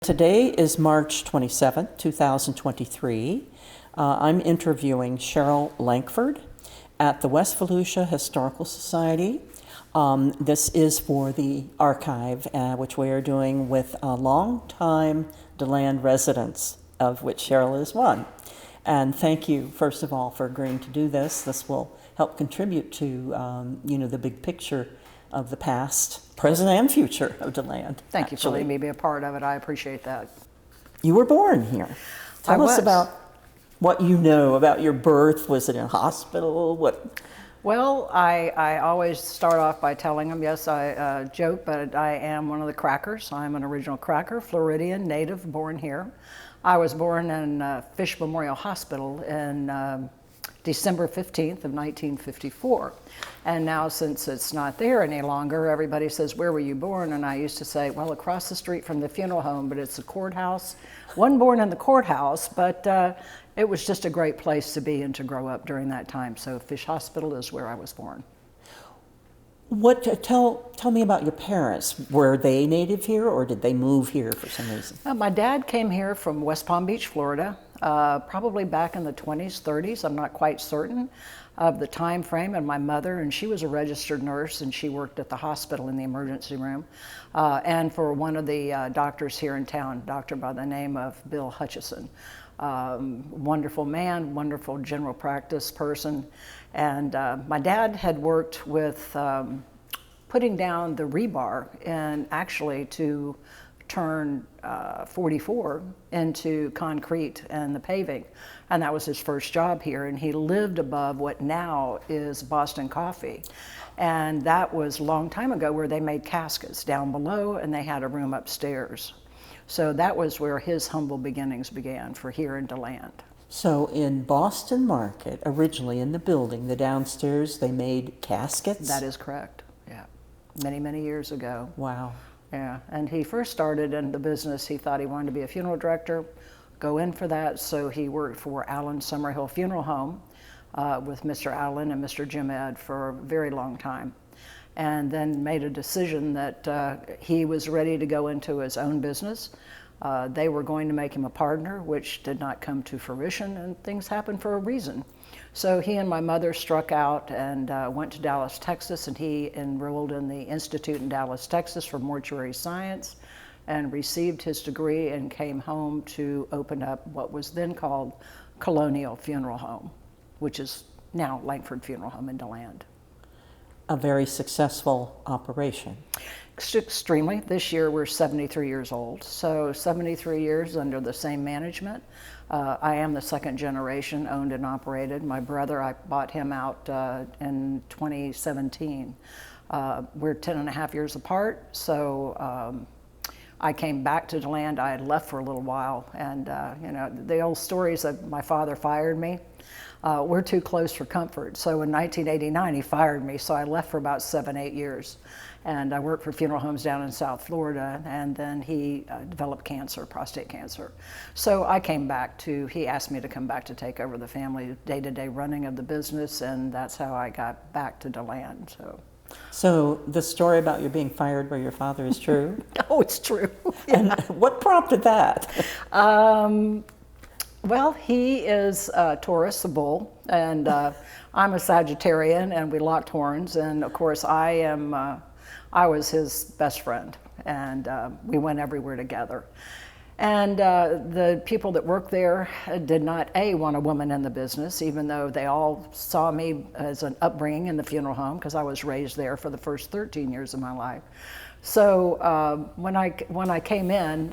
Today is March 27th, 2023. I'm interviewing Cheryl Lankford at the West Volusia Historical Society. This is for the archive, which we are doing with a long-time DeLand residents, of which Cheryl is one. And thank you, first of all, for agreeing to do this. This will help contribute to, the big picture of the past, present, and future of DeLand. Thank you for letting me be a part of it. I appreciate that. You were born here. Tell us about what you know about your birth. Was it in a hospital? What? Well, I always start off by telling them, yes, I joke, but I am one of the Crackers. I'm an original Cracker, Floridian, native, born here. I was born in Fish Memorial Hospital in December 15th of 1954. And now, since it's not there any longer, everybody says, where were you born? And I used to say, well, across the street from the funeral home, but it's the courthouse. Wasn't born in the courthouse, but it was just a great place to be and to grow up during that time. So Fish Hospital is where I was born. Tell me about your parents. Were they native here, or did they move here for some reason? My dad came here from West Palm Beach, Florida, probably back in the 20s, 30s. I'm not quite certain of the time frame. And my mother, and she was a registered nurse, and she worked at the hospital in the emergency room, and for one of the doctors here in town, doctor by the name of Bill Hutchison. Wonderful man, wonderful general practice person. And my dad had worked with putting down the rebar and actually to turn 44 into concrete and the paving. And that was his first job here. And he lived above what now is Boston Coffee. And that was a long time ago, where they made caskets down below and they had a room upstairs. So that was where his humble beginnings began for here in DeLand. So in Boston Market, originally in the building, the downstairs, they made caskets? That is correct, yeah. Many, many years ago. Wow. Yeah, and he first started in the business. He thought he wanted to be a funeral director, go in for that. So he worked for Allen Summerhill Funeral Home with Mr. Allen and Mr. Jim Ed for a very long time. And then made a decision that he was ready to go into his own business. They were going to make him a partner, which did not come to fruition, and things happen for a reason. So he and my mother struck out and went to Dallas, Texas, and he enrolled in the Institute in Dallas, Texas for mortuary science, and received his degree and came home to open up what was then called Colonial Funeral Home, which is now Lankford Funeral Home in DeLand. A very successful operation. Extremely. This year we're 73 years old, so 73 years under the same management. I am the second generation owned and operated. My brother, I bought him out in 2017. We're 10 and a half years apart, so I came back to DeLand. I had left for a little while, and the old stories of my father fired me. We're too close for comfort. So in 1989, he fired me, so I left for about 7-8 years. And I worked for funeral homes down in South Florida, and then he developed cancer, prostate cancer. So I came back he asked me to come back to take over the family day-to-day running of the business, and that's how I got back to DeLand. So the story about you being fired by your father is true? Oh, it's true. Yeah. And what prompted that? Well, he is Taurus, a bull, and I'm a Sagittarian, and we locked horns. And of course, I was his best friend, and we went everywhere together. And the people that worked there did not, want a woman in the business, even though they all saw me as an upbringing in the funeral home, because I was raised there for the first 13 years of my life. So when I came in,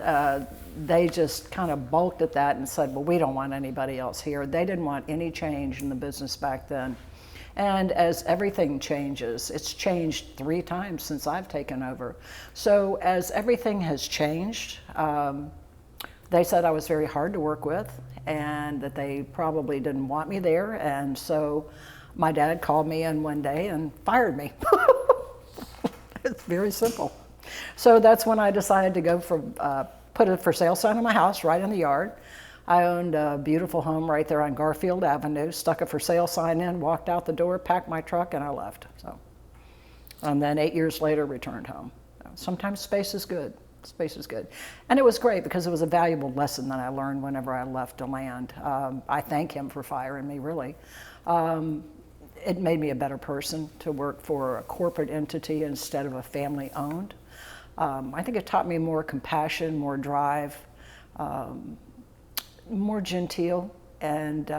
they just kind of balked at that and said, well, we don't want anybody else here. They didn't want any change in the business back then. And as everything changes, it's changed 3 times since I've taken over. So as everything has changed, they said I was very hard to work with and that they probably didn't want me there. And so my dad called me in one day and fired me. It's very simple. So that's when I decided to go put a for sale sign on my house right in the yard. I owned a beautiful home right there on Garfield Avenue, stuck a for sale sign in, walked out the door, packed my truck, and I left. And then 8 years later, returned home. Sometimes space is good. Space is good. And it was great because it was a valuable lesson that I learned whenever I left DeLand. I thank him for firing me, really. It made me a better person to work for a corporate entity instead of a family-owned. I think it taught me more compassion, more drive, more genteel, and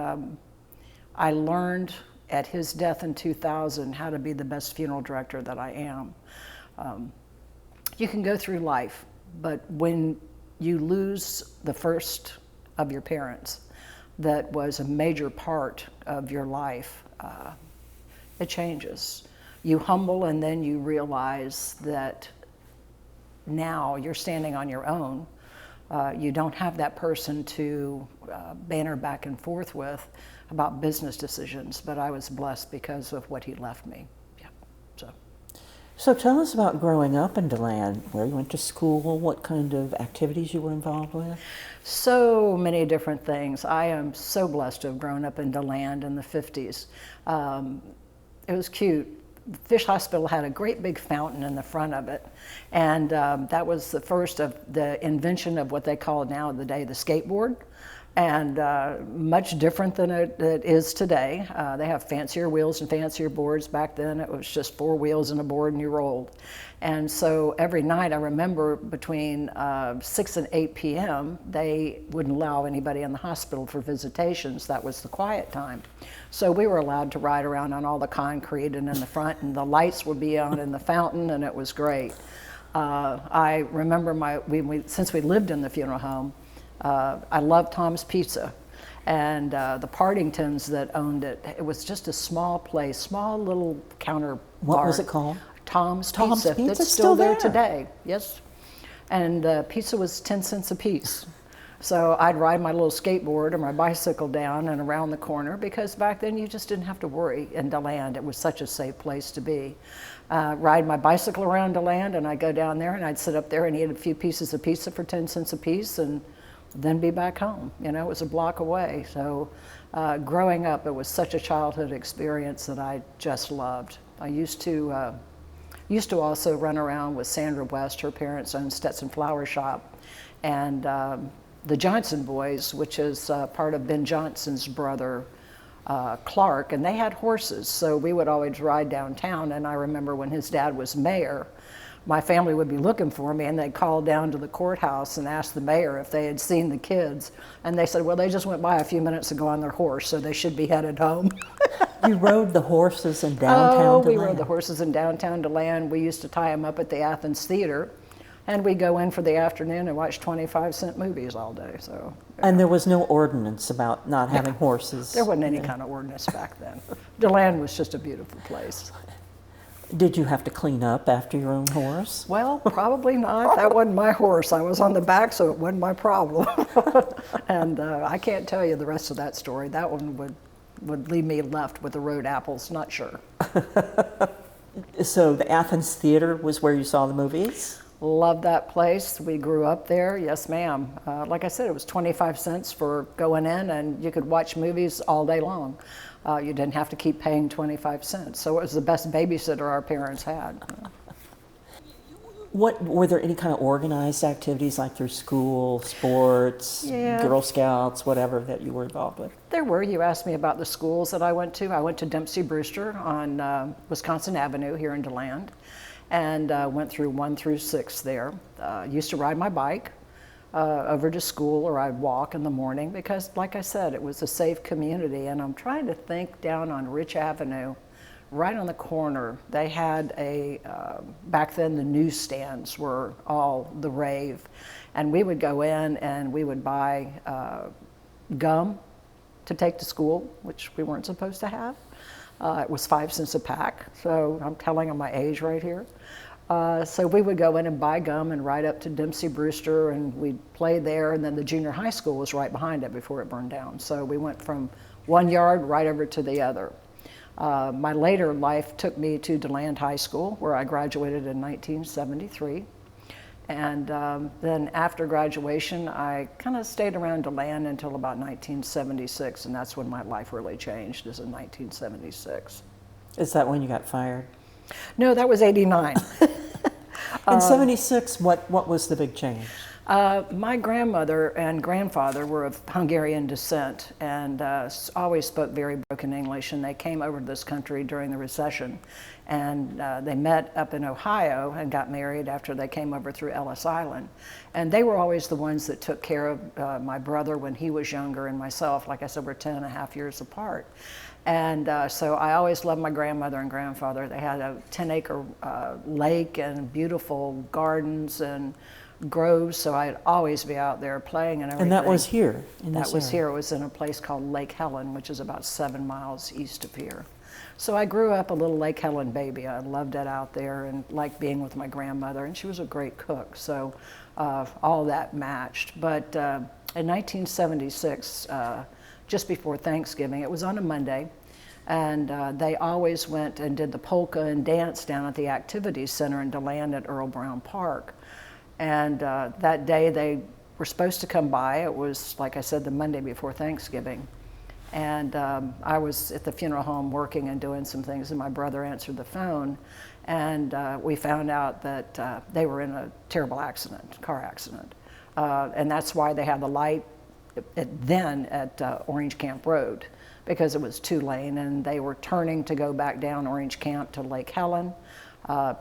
I learned at his death in 2000 how to be the best funeral director that I am. You can go through life, but when you lose the first of your parents that was a major part of your life, it changes. You humble, and then you realize that now you're standing on your own. You don't have that person to banter back and forth with about business decisions, but I was blessed because of what he left me. Yeah. So tell us about growing up in DeLand, where you went to school, what kind of activities you were involved with. So many different things. I am so blessed to have grown up in DeLand in the 50s. It was cute. Fish Hospital had a great big fountain in the front of it, and that was the first of the invention of what they call now the skateboard, and much different than it is today. They have fancier wheels and fancier boards. Back then it was just 4 wheels and a board and you rolled. And so every night, I remember between 6 and 8 p.m., they wouldn't allow anybody in the hospital for visitations. That was the quiet time. So we were allowed to ride around on all the concrete and in the front, and the lights would be on in the fountain, and it was great. I remember since we lived in the funeral home, I loved Tom's Pizza. And the Partingtons that owned it, it was just a small place, small little counter bar. What was it called? Tom's Pizza. That's still there today, yes. And pizza was 10 cents a piece. So I'd ride my little skateboard or my bicycle down and around the corner, because back then you just didn't have to worry in DeLand. It was such a safe place to be. Ride my bicycle around DeLand, and I'd go down there and I'd sit up there and eat a few pieces of pizza for 10 cents a piece and then be back home. You know, it was a block away. So growing up, it was such a childhood experience that I just loved. I used to also run around with Sandra West. Her parents owned Stetson Flower Shop, and the Johnson boys, which is part of Ben Johnson's brother, Clark, and they had horses, so we would always ride downtown. And I remember when his dad was mayor, my family would be looking for me, and they'd call down to the courthouse and ask the mayor if they had seen the kids. And they said, well, they just went by a few minutes ago on their horse, so they should be headed home. You rode the horses in downtown DeLand? We rode the horses in downtown DeLand. We used to tie them up at the Athens Theater, and we'd go in for the afternoon and watch 25-cent movies all day. So. And there was no ordinance about not having horses? There wasn't any kind of ordinance back then. DeLand was just a beautiful place. Did you have to clean up after your own horse? Well, probably not. That wasn't my horse. I was on the back, so it wasn't my problem. And I can't tell you the rest of that story. That one would leave me left with the road apples, not sure. So the Athens Theater was where you saw the movies? Loved that place. We grew up there. Yes, ma'am. Like I said, it was 25 cents for going in, and you could watch movies all day long. You didn't have to keep paying 25 cents. So it was the best babysitter our parents had. Were there any kind of organized activities like through school, sports, Girl Scouts, whatever that you were involved with? There were. You asked me about the schools that I went to. I went to Dempsey Brewster on Wisconsin Avenue here in DeLand, and went through 1 through 6 there. Used to ride my bike over to school, or I'd walk in the morning because, like I said, it was a safe community. And I'm trying to think, down on Rich Avenue, right on the corner, they had back then the newsstands were all the rave. And we would go in and we would buy gum to take to school, which we weren't supposed to have. It was 5 cents a pack, so I'm telling them my age right here. So we would go in and buy gum and ride up to Dempsey Brewster, and we'd play there, and then the junior high school was right behind it before it burned down. So we went from one yard right over to the other. My later life took me to DeLand High School, where I graduated in 1973. And then after graduation, I kind of stayed around DeLand until about 1976, and that's when my life really changed, is in 1976. Is that when you got fired? No, that was 89. In 76, what was the big change? My grandmother and grandfather were of Hungarian descent and always spoke very broken English, and they came over to this country during the recession, and they met up in Ohio and got married after they came over through Ellis Island. And they were always the ones that took care of my brother when he was younger, and myself. Like I said, we're 10 and a half years apart. And so I always loved my grandmother and grandfather. They had a 10-acre lake and beautiful gardens and groves, so I'd always be out there playing and everything. And that was here? That was here. It was in a place called Lake Helen, which is about 7 miles east of here. So I grew up a little Lake Helen baby. I loved it out there and liked being with my grandmother, and she was a great cook, so all that matched. But in 1976, just before Thanksgiving, it was on a Monday, and they always went and did the polka and dance down at the Activities Center in DeLand at Earl Brown Park. And that day they were supposed to come by. It was, like I said, the Monday before Thanksgiving. And I was at the funeral home working and doing some things, and my brother answered the phone. And we found out that they were in a terrible accident, car accident. And that's why they had the light then at Orange Camp Road, because it was 2-lane, and they were turning to go back down Orange Camp to Lake Helen.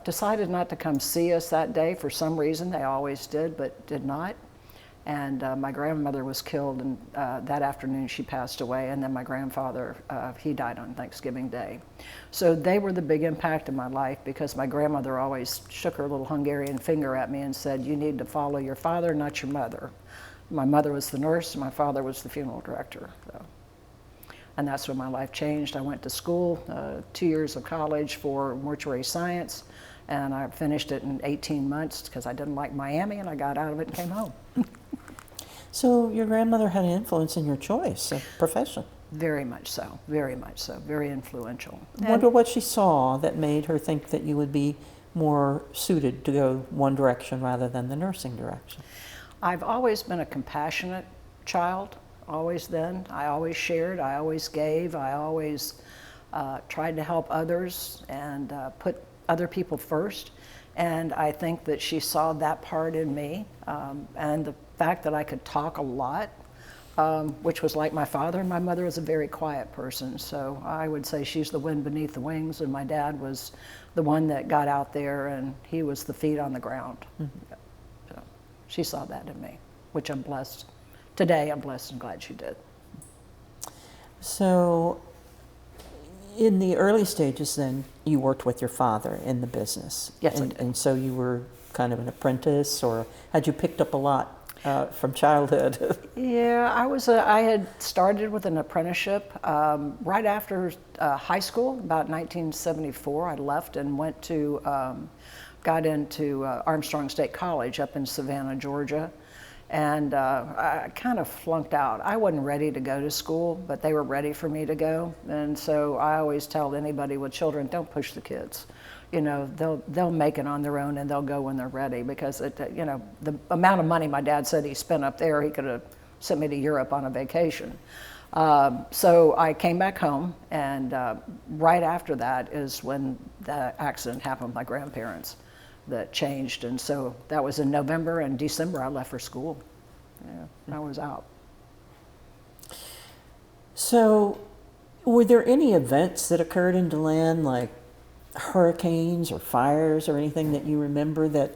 Decided not to come see us that day for some reason. They always did, but did not. And my grandmother was killed, and that afternoon she passed away. And then my grandfather, he died on Thanksgiving Day. So they were the big impact in my life, because my grandmother always shook her little Hungarian finger at me and said, "You need to follow your father, not your mother." My mother was the nurse, and my father was the funeral director. So. And that's when my life changed. I went to school, 2 years of college for mortuary science, and I finished it in 18 months because I didn't like Miami, and I got out of it and came home. So your grandmother had an influence in your choice of profession? Very much so, very influential. I wonder what she saw that made her think that you would be more suited to go one direction rather than the nursing direction. I've always been a compassionate child. Always then. I always shared, I always gave, I always tried to help others and put other people first. And I think that she saw that part in me, and the fact that I could talk a lot, which was like my father. My mother was a very quiet person, so I would say she's the wind beneath the wings, and my dad was the one that got out there, and he was the feet on the ground. Mm-hmm. So she saw that in me, which I'm blessed. Today, I'm blessed and glad she did. So, in the early stages then, you worked with your father in the business. Yes, I did. And so you were kind of an apprentice, or had you picked up a lot from childhood? Yeah, I had started with an apprenticeship right after high school, about 1974. I left and went to, got into Armstrong State College up in Savannah, Georgia. And I kind of flunked out. I wasn't ready to go to school, but they were ready for me to go. And so I always tell anybody with children, don't push the kids. You know, they'll make it on their own, and they'll go when they're ready, because you know, the amount of money my dad said he spent up there, he could have sent me to Europe on a vacation. So I came back home, and right after that is when the accident happened with my grandparents. That changed, and so that was in November, and December I left for school. Yeah, I was out. So were there any events that occurred in DeLand, like hurricanes or fires or anything that you remember that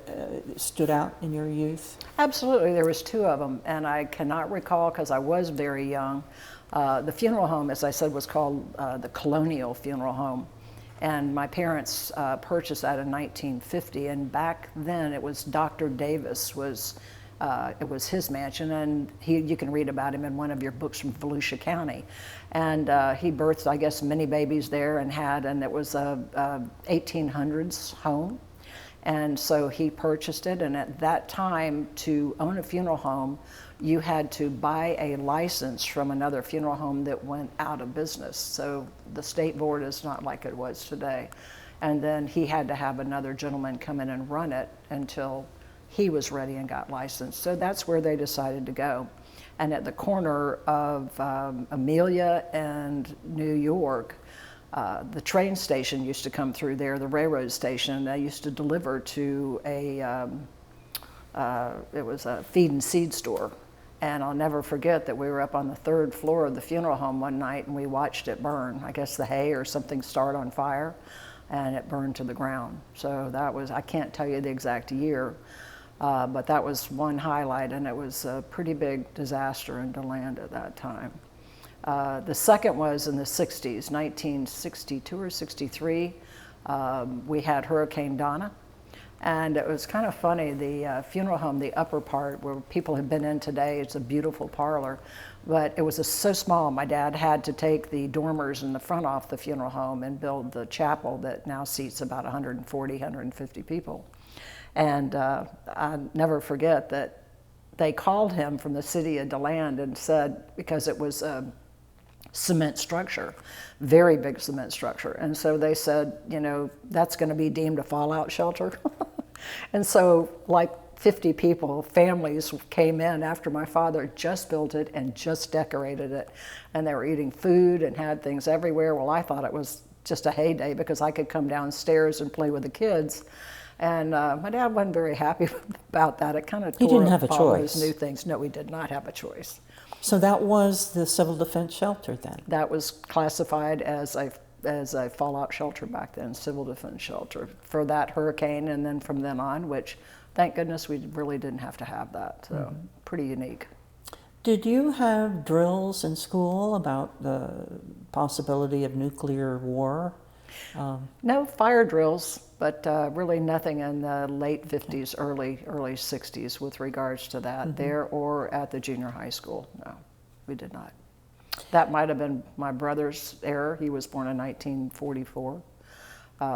stood out in your youth? Absolutely, there was 2 of them, and I cannot recall because I was very young. The funeral home, as I said, was called the Colonial Funeral Home. And my parents purchased that in 1950, and back then it was Dr. Davis it was his mansion, and you can read about him in one of your books from Volusia County. And he birthed, I guess, many babies there, and it was a 1800s home. And so he purchased it, and at that time, to own a funeral home, you had to buy a license from another funeral home that went out of business. So the state board is not like it was today. And then he had to have another gentleman come in and run it until he was ready and got licensed. So that's where they decided to go. And at the corner of Amelia and New York, the train station used to come through there, the railroad station. I used to deliver to it was a feed and seed store. And I'll never forget that we were up on the 3rd floor of the funeral home one night and we watched it burn. I guess the hay or something started on fire and it burned to the ground. So that was, I can't tell you the exact year, but that was one highlight, and it was a pretty big disaster in DeLand at that time. The second was in the 60s, 1962 or 63. We had Hurricane Donna. And it was kind of funny, the funeral home, the upper part where people have been in today, it's a beautiful parlor, but it was so small. My dad had to take the dormers in the front off the funeral home and build the chapel that now seats about 140, 150 people. And I'll never forget that they called him from the city of DeLand and said, because it was a cement structure, very big cement structure. And so they said, you know, that's going to be deemed a fallout shelter. And so like 50 people, families came in after my father just built it and just decorated it. And they were eating food and had things everywhere. Well, I thought it was just a heyday because I could come downstairs and play with the kids. And my dad wasn't very happy about that. It kind of tore up all those new things. No, we did not have a choice. So that was the civil defense shelter then? That was classified as a fallout shelter back then, civil defense shelter, for that hurricane, and then from then on, which thank goodness we really didn't have to have that. So pretty unique. Did you have drills in school about the possibility of nuclear war? No fire drills, but really nothing in the late 50s, early 60s with regards to that there or at the junior high school. No, we did not. That might have been my brother's error. He was born in 1944,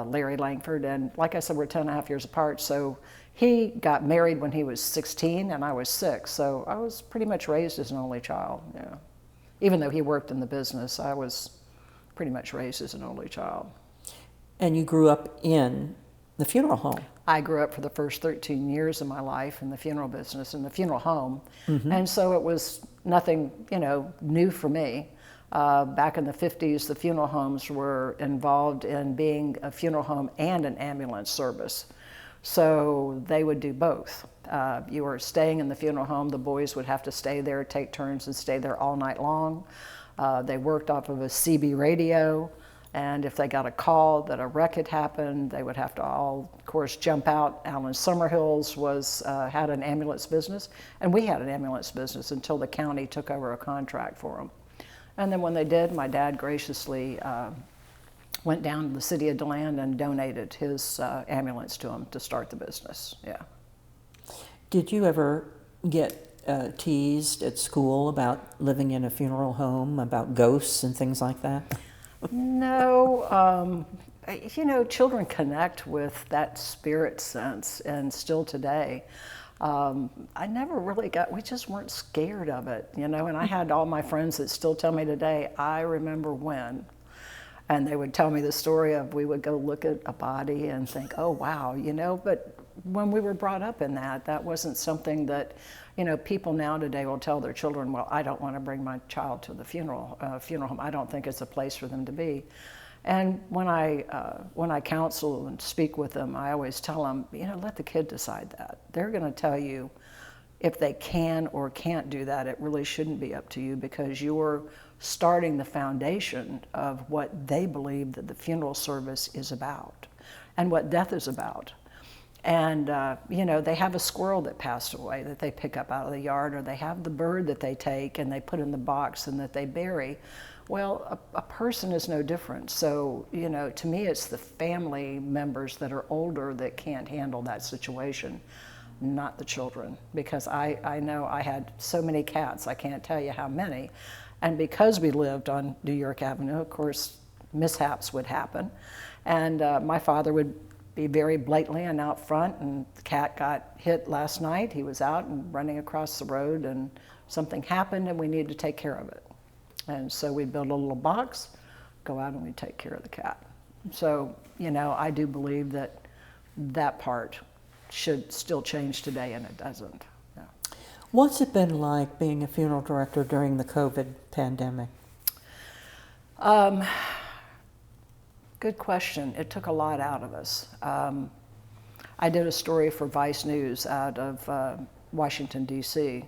Larry Lankford. And like I said, we're 10 and a half years apart. So he got married when he was 16 and I was 6. So I was pretty much raised as an only child. Yeah. Even though he worked in the business, I was pretty much raised as an only child. And you grew up in the funeral home? I grew up for the first 13 years of my life in the funeral business, in the funeral home. And so it was nothing, you know, new for me. Back in the 50s, the funeral homes were involved in being a funeral home and an ambulance service. So they would do both. You were staying in the funeral home, the boys would have to stay there, take turns and stay there all night long. They worked off of a CB radio. And if they got a call that a wreck had happened, they would have to all, of course, jump out. Alan Summerhills had an ambulance business, and we had an ambulance business until the county took over a contract for them. And then when they did, my dad graciously went down to the city of DeLand and donated his ambulance to them to start the business. Yeah. Did you ever get teased at school about living in a funeral home, about ghosts and things like that? No, you know, children connect with that spirit sense, and still today. I never really we just weren't scared of it, you know, and I had all my friends that still tell me today, I remember when. And they would tell me the story of we would go look at a body and think, oh, wow, you know, but when we were brought up in that wasn't something that, you know, people now today will tell their children, well, I don't want to bring my child to the funeral home. I don't think it's a place for them to be. And when I counsel and speak with them, I always tell them, you know, let the kid decide that. They're going to tell you if they can or can't do that. It really shouldn't be up to you, because you're starting the foundation of what they believe that the funeral service is about and what death is about. And, you know, they have a squirrel that passed away that they pick up out of the yard, or they have the bird that they take and they put in the box and that they bury. Well, a person is no different. So, you know, to me, it's the family members that are older that can't handle that situation, not the children. Because I know I had so many cats, I can't tell you how many. And because we lived on New York Avenue, of course, mishaps would happen. And my father would be very blatantly and out front, and the cat got hit last night. He was out and running across the road, and something happened and we needed to take care of it. And so we'd build a little box, go out and we'd take care of the cat. So, you know, I do believe that that part should still change today, and it doesn't. No. What's it been like being a funeral director during the COVID pandemic? good question. It took a lot out of us. I did a story for Vice News out of Washington, D.C.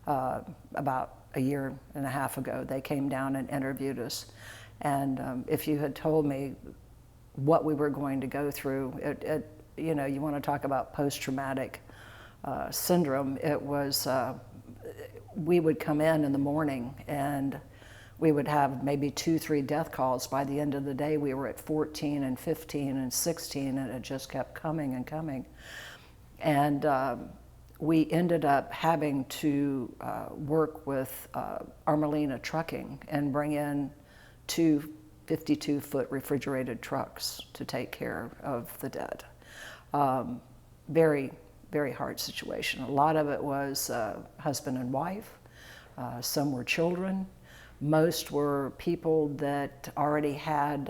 About a year and a half ago. They came down and interviewed us. And if you had told me what we were going to go through, you know, you want to talk about post-traumatic syndrome, it was, we would come in the morning and we would have maybe 2-3 death calls. By the end of the day, we were at 14 and 15 and 16, and it just kept coming and coming. And we ended up having to work with Armelina Trucking and bring in 2 52-foot refrigerated trucks to take care of the dead. Very, very hard situation. A lot of it was husband and wife. Some were children. Most were people that already had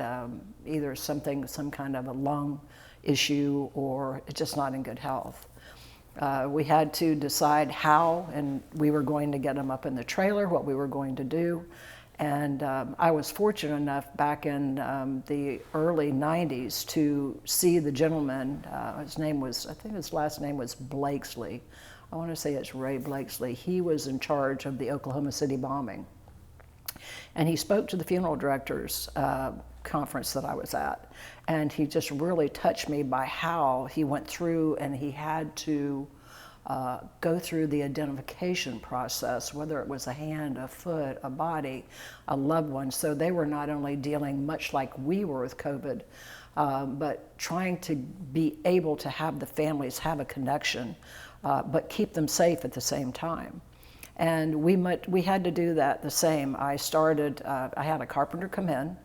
either some kind of a lung issue or just not in good health. We had to decide how, and we were going to get them up in the trailer, what we were going to do. And I was fortunate enough back in the early 90s to see the gentleman, his name was, I think his last name was Blakesley. I want to say it's Ray Blakesley. He was in charge of the Oklahoma City bombing. And he spoke to the funeral directors conference that I was at. And he just really touched me by how he went through and he had to go through the identification process, whether it was a hand, a foot, a body, a loved one. So they were not only dealing much like we were with COVID, but trying to be able to have the families have a connection, but keep them safe at the same time. And we had to do that the same. I had a carpenter come in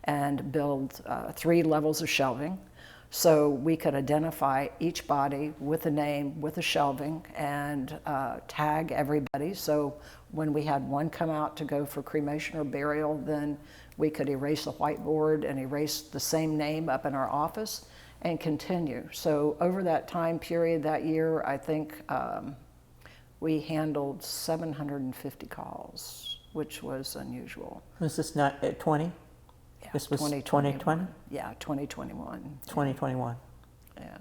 and build 3 levels of shelving so we could identify each body with a name, with a shelving, and tag everybody. So when we had one come out to go for cremation or burial, then we could erase the whiteboard and erase the same name up in our office and continue. So over that time period that year, I think we handled 750 calls, which was unusual. Was this not at 20? Yeah, This was 2021. 2020? Yeah, 2021. 2021. Yeah.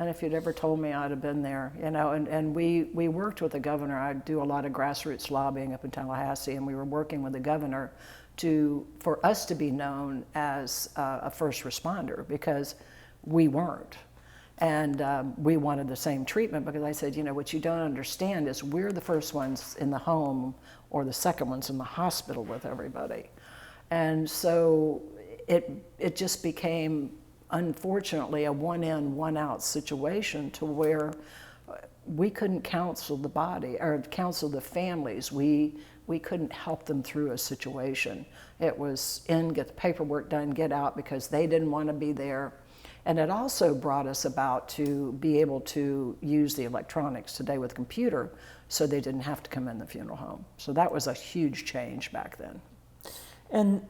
And if you'd ever told me I'd have been there, you know, and we worked with the governor. I do a lot of grassroots lobbying up in Tallahassee, and we were working with the governor for us to be known as a first responder, because we weren't. And we wanted the same treatment, because I said, you know, what you don't understand is we're the first ones in the home or the second ones in the hospital with everybody. And so it just became, unfortunately, a one-in, one-out situation to where we couldn't counsel the body or counsel the families. We couldn't help them through a situation. It was in, get the paperwork done, get out, because they didn't want to be there. And it also brought us about to be able to use the electronics today with computer, so they didn't have to come in the funeral home. So that was a huge change back then. And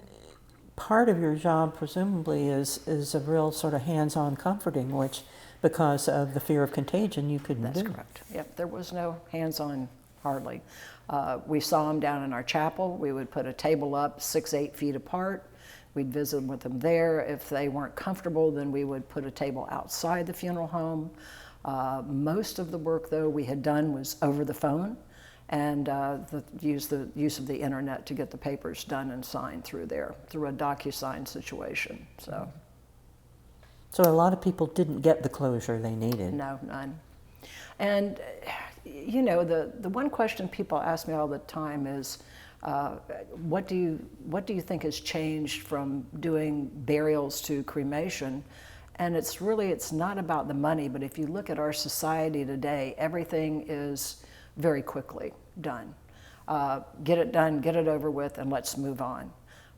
part of your job, presumably, is a real sort of hands-on comforting, which, because of the fear of contagion, you couldn't do. That's correct. Yep, there was no hands-on hardly. We saw them down in our chapel. We would put a table up 6-8 feet apart. We'd visit with them there. If they weren't comfortable, then we would put a table outside the funeral home. Most of the work, though, we had done was over the phone, and the use of the internet to get the papers done and signed through there, through a DocuSign situation. So a lot of people didn't get the closure they needed. No, none. And you know, the one question people ask me all the time is, what do you think has changed from doing burials to cremation? And it's not about the money, but if you look at our society today, everything is very quickly done. Get it done, get it over with, and let's move on.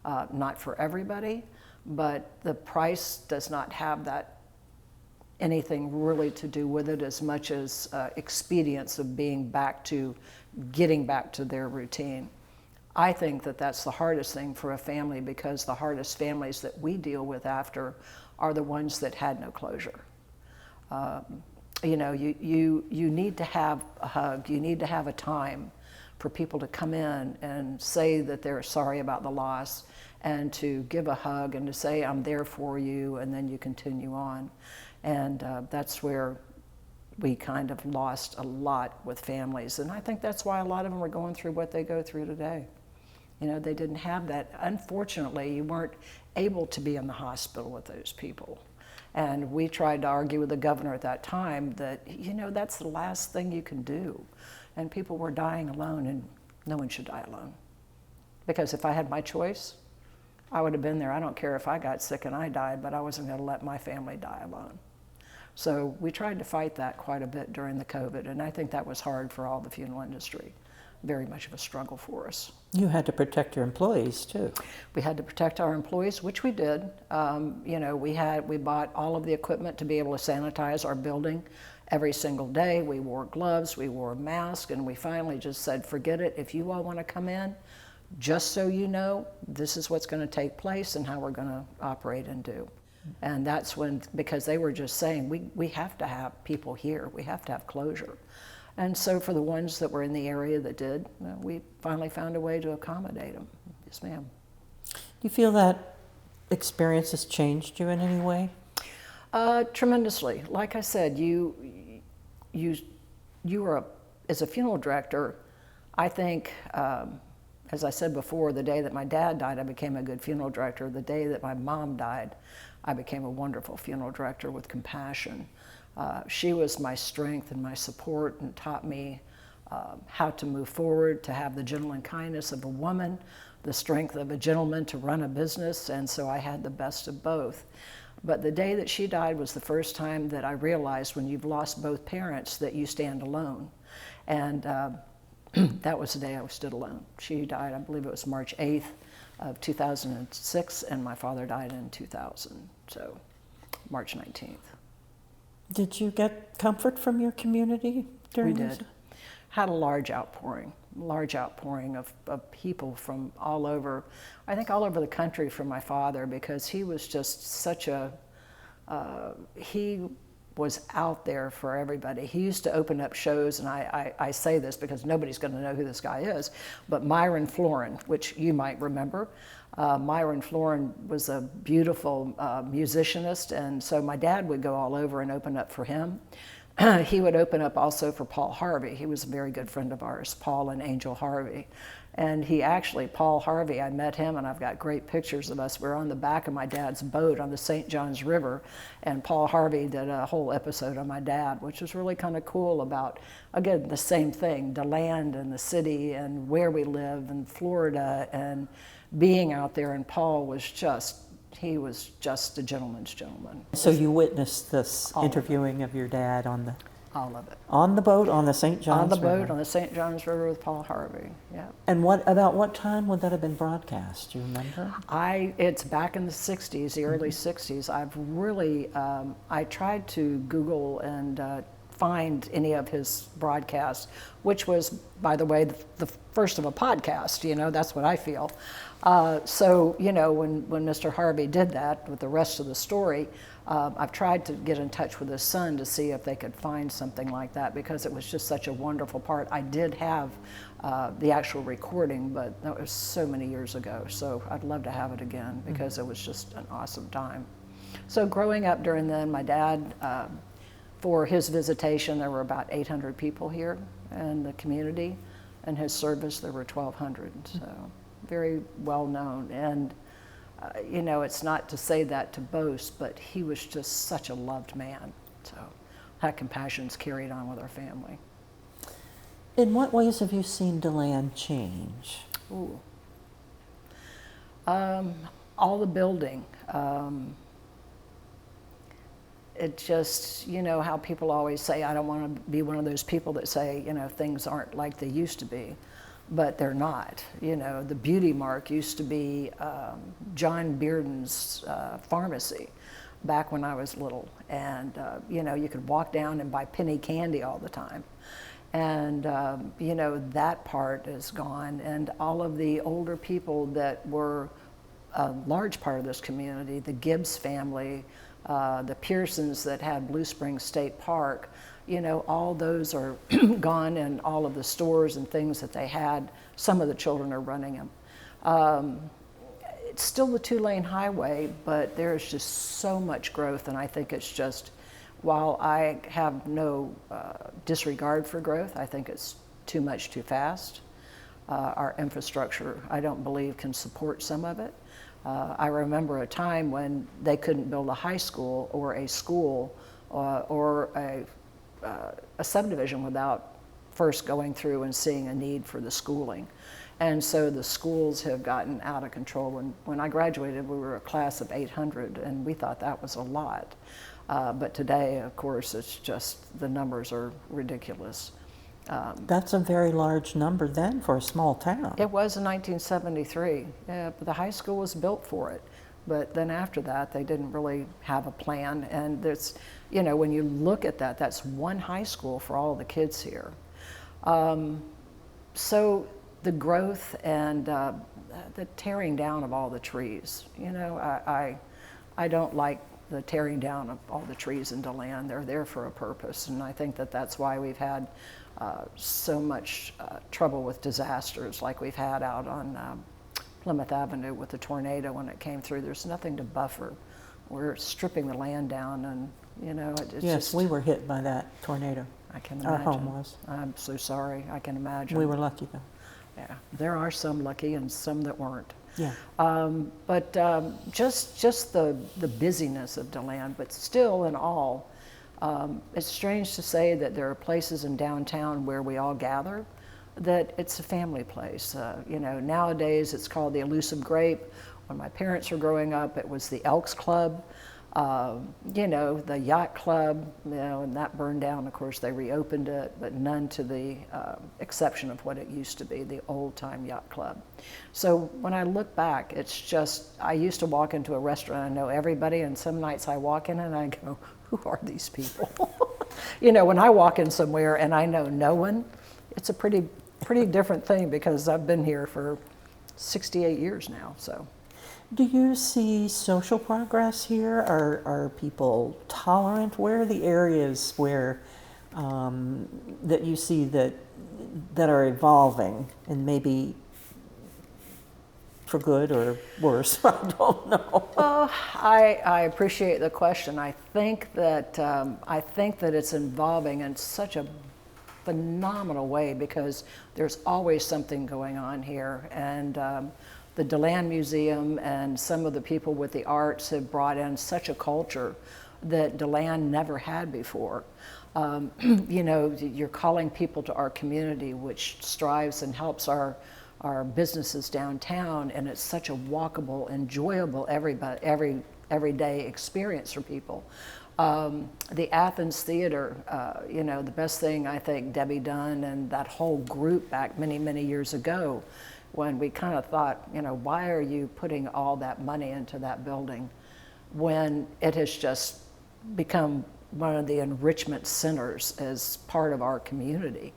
Not for everybody, but the price does not have that anything really to do with it as much as expedience of getting back to their routine. I think that that's the hardest thing for a family, because the hardest families that we deal with after are the ones that had no closure. You know, you need to have a hug, you need to have a time for people to come in and say that they're sorry about the loss, and to give a hug and to say, I'm there for you, and then you continue on. And that's where we kind of lost a lot with families. And I think that's why a lot of them are going through what they go through today. You know, they didn't have that. Unfortunately, you weren't able to be in the hospital with those people. And we tried to argue with the governor at that time that, you know, that's the last thing you can do. And people were dying alone, and no one should die alone. Because if I had my choice, I would have been there. I don't care if I got sick and I died, but I wasn't going to let my family die alone. So we tried to fight that quite a bit during the COVID, and I think that was hard for all the funeral industry. Very much of a struggle for us. You had to protect your employees too. We had to protect our employees, which we did. You know, we bought all of the equipment to be able to sanitize our building every single day. We wore gloves, we wore masks, and we finally just said, forget it. If you all want to come in, just so you know, this is what's going to take place and how we're going to operate and do. And that's when, because they were just saying, we have to have people here. We have to have closure. And so for the ones that were in the area that did, we finally found a way to accommodate them. Yes, ma'am. Do you feel that experience has changed you in any way? Tremendously. Like I said, you were, as a funeral director, I think, as I said before, the day that my dad died, I became a good funeral director. The day that my mom died, I became a wonderful funeral director with compassion. She was my strength and my support, and taught me how to move forward, to have the gentle and kindness of a woman, the strength of a gentleman to run a business, and so I had the best of both. But the day that she died was the first time that I realized, when you've lost both parents, that you stand alone. And that was the day I stood alone. She died, I believe it was March 8th of 2006, and my father died in 2000, so March 19th. Did you get comfort from your community during this? We did. Had a large outpouring of people from all over, I think all over the country, from my father, because he was just such a, he was out there for everybody. He used to open up shows, and I say this because nobody's going to know who this guy is, but Myron Florin, which you might remember. Myron Florin was a beautiful musicianist, and so my dad would go all over and open up for him. He would open up also for Paul Harvey. He was a very good friend of ours, Paul and Angel Harvey. And he actually, Paul Harvey, I met him, and I've got great pictures of us. We're on the back of my dad's boat on the St. Johns River, and Paul Harvey did a whole episode on my dad, which was really kind of cool about, again, the same thing, DeLand and the city and where we live in Florida and being out there. And Paul was just, he was just a gentleman's gentleman. So you witnessed this interviewing of your dad on the... All of it. On the boat on the St. Johns River? On the boat on the St. Johns River with Paul Harvey, yeah. And about what time would that have been broadcast? Do you remember? It's back in the 60s, the early 60s. I've really, I tried to Google and find any of his broadcasts, which was, by the way, the first of a podcast, you know, that's what I feel. So, you know, when Mr. Harvey did that with the rest of the story, I've tried to get in touch with his son to see if they could find something like that, because it was just such a wonderful part. I did have the actual recording, but that was so many years ago, so I'd love to have it again, because it was just an awesome time. So growing up during then, my dad, for his visitation, there were about 800 people here in the community. In his service, there were 1,200, so very well known. And you know, it's not to say that to boast, but he was just such a loved man. So that compassion's carried on with our family. In what ways have you seen DeLand change? Ooh. All the building. It just, you know, how people always say, I don't want to be one of those people that say, you know, things aren't like they used to be. But they're not. You know, the Beauty Mark used to be John Bearden's pharmacy back when I was little. And, you know, you could walk down and buy penny candy all the time. And, you know, that part is gone. And all of the older people that were a large part of this community, the Gibbs family, the Pearsons that had Blue Springs State Park, all those are gone, and all of the stores and things that they had, some of the children are running them. It's still the 2-lane highway, but there's just so much growth, and I think it's just, while I have no disregard for growth, I think it's too much too fast. Our infrastructure, I don't believe, can support some of it. I remember a time when they couldn't build a high school or a school or a subdivision without first going through and seeing a need for the schooling. And so the schools have gotten out of control. When I graduated, we were a class of 800, and we thought that was a lot. But today, of course, it's just, the numbers are ridiculous. That's a very large number then for a small town. It was in 1973. But the high school was built for it. But then after that, they didn't really have a plan. And there's, when you look at that, that's one high school for all the kids here. So the growth and the tearing down of all the trees, I don't like the tearing down of all the trees in DeLand. They're there for a purpose, and I think that that's why we've had so much trouble with disasters like we've had out on Plymouth Avenue with the tornado when it came through. There's nothing to buffer. We're stripping the land down, and it's Yes, just, we were hit by that tornado. I can imagine. Our home was. I'm so sorry. I can imagine. We were lucky though. Yeah, there are some lucky and some that weren't. Yeah. But just the busyness of DeLand, but still in all, it's strange to say that there are places in downtown where we all gather, that it's a family place. Nowadays it's called the Elusive Grape. When my parents were growing up, it was the Elks Club. The Yacht Club, and that burned down. Of course, they reopened it, but none to the exception of what it used to be, the old-time Yacht Club. So when I look back, it's just, I used to walk into a restaurant, I know everybody, and some nights I walk in and I go, who are these people? When I walk in somewhere and I know no one, it's a pretty different thing, because I've been here for 68 years now, so. Do you see social progress here? Are people tolerant? Where are the areas where that you see that are evolving, and maybe for good or worse? I don't know. I appreciate the question. I think that it's evolving in such a phenomenal way, because there's always something going on here, and the DeLand Museum and some of the people with the arts have brought in such a culture that DeLand never had before. You're calling people to our community, which strives and helps our businesses downtown, and it's such a walkable, enjoyable, everyday experience for people. The Athens Theater, the best thing, I think Debbie Dunn and that whole group back many, many years ago, when we kind of thought, why are you putting all that money into that building when it has just become one of the enrichment centers as part of our community.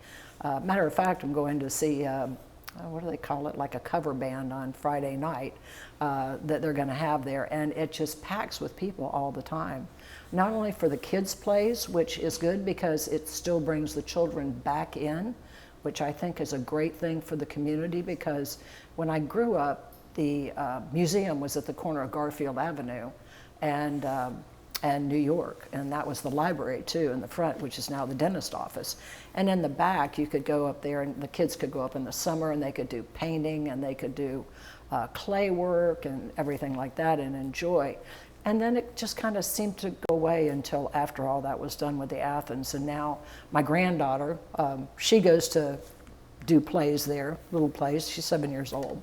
Matter of fact, I'm going to see, what do they call it, like a cover band on Friday night that they're going to have there, and it just packs with people all the time. Not only for the kids' plays, which is good because it still brings the children back in, which I think is a great thing for the community, because when I grew up, the museum was at the corner of Garfield Avenue and New York, and that was the library too in the front, which is now the dentist office. And in the back, you could go up there, and the kids could go up in the summer, and they could do painting, and they could do clay work and everything like that, and enjoy. And then it just kind of seemed to go away until after all that was done with the Athens. And now my granddaughter, she goes to do plays there, little plays. She's 7 years old.